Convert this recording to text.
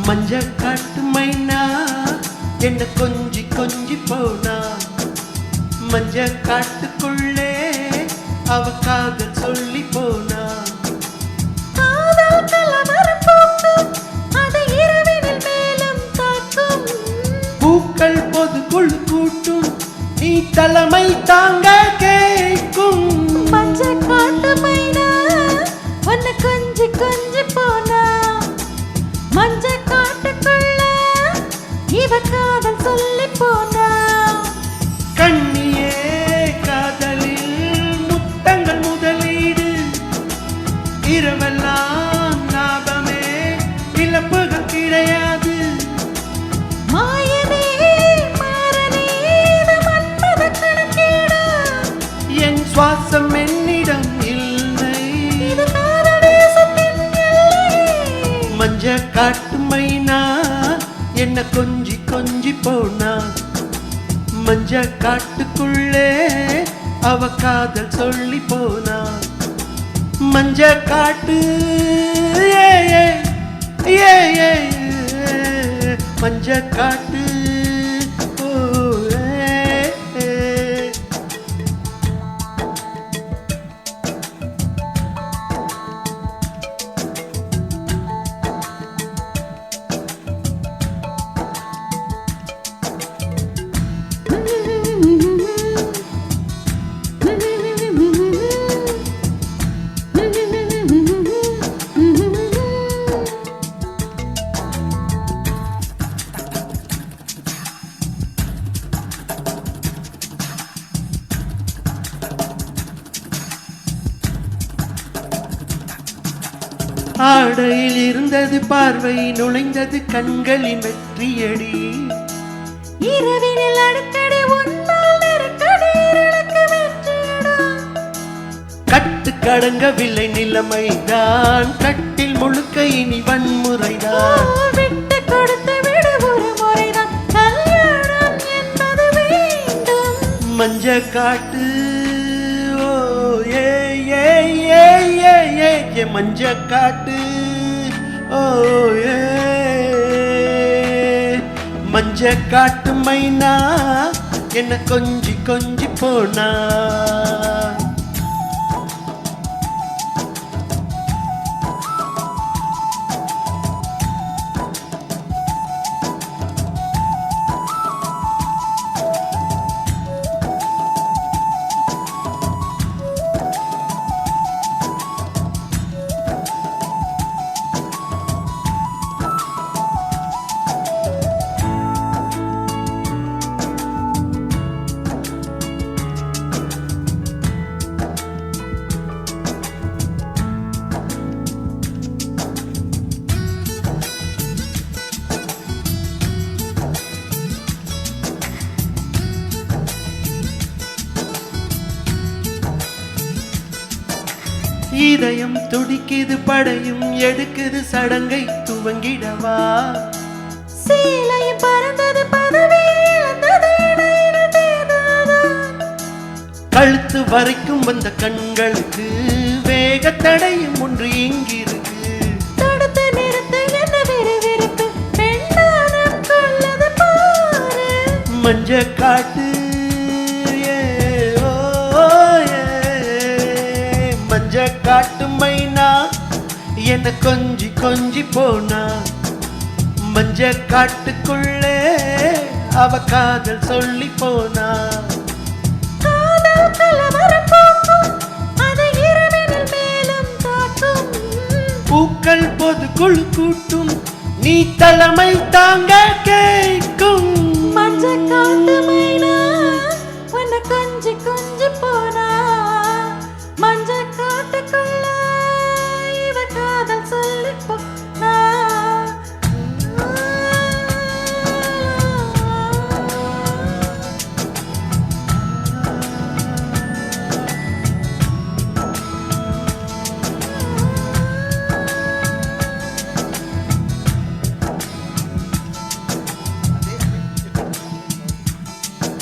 மஞ்ச காட்டு மைனா என்ன கொஞ்சி கொஞ்சி போனா மஞ்ச காட்டுக்குள்ளே அவ காதல் சொல்லி போனா பூக்கள் பொதுக்குள் கூட்டும் நீ தலைமை தாங்க கேட்கும் மஞ்ச காட்டு மைனா உன்னை கொஞ்சி கொஞ்சி போனா மஞ்ச காட்டுக்குள்ள இவ காதல் சொல்லி போனா கண்ணியே காதலில் முத்தங்கள் முதலீடு இரவெல்லாம் லாபமே இழப்புகள் கிடையாது மாயனே மாறனே மன்மத கணக்கேடா என் சுவாசம் என்னிடம் இல்லை இது காதலேசத்தின் எல்லை மஞ்ச காட்டு மைனா என்ன கொஞ்சி கொஞ்சி போனா மஞ்ச காட்டுக்குள்ளே அவ காதல் சொல்லி போனா மஞ்ச காட்டு ஏ ஏ ஏ ஏ மஞ்ச காட்டு ஓ ஏ ஏ ஆடையில் இருந்தது பார்வை நுழைந்தது கண்களின் வெற்றியடி இரவினில் அடிக்கடி உன்னால் நெருக்கடி எனக்கு வெற்றியடா கட்டு கடங்கவில்லை நிலைமைதான் கட்டில் முழுக்க இனி வன்முறைதான் விட்டு கொடுத்து விடு ஒரு முறைதான் கல்யாணம் என்பது வேண்டும் மஞ்ச காட்டு ஓ ஏ ஏ ஏ ஏ ஏ ஏ மஞ்ச காட்டு ஓ ஏ மஞ்ச காட்டு மைனா என்ன கொஞ்சி கொஞ்சி போனா இதயம் துடிக்குது படையும் எடுக்குது சடங்கை துவங்கிடவா சீலையும் பறந்தது பதவி இழந்தது கழுத்து வரைக்கும் வந்த கண்களுக்கு வேக தடையும் ஒன்று இங்கிருக்கு தடுத்து நிறுத்து என்ன விறுவிறுப்பு பெண்ணானம் கொள்ளது பாரு மஞ்ச காட்டு ஏ, ஓ, ஏ, மஞ்ச காட்டு மைனா என்ன கொஞ்சி கொஞ்சி போனா மஞ்ச காட்டுக்குள்ளே அவ காதல் சொல்லி போனா காதல் கலவரம் போக்கும் அதை இரவினில் மேலும் தாக்கும் பூக்கள் பொதுக்குள் கூட்டும் நீ தலைமை தாங்க கேட்கும் மஞ்ச காட்டு மைனா உன்னை கொஞ்சி கொஞ்சி போனா மஞ்ச காட்டுக்குள்ள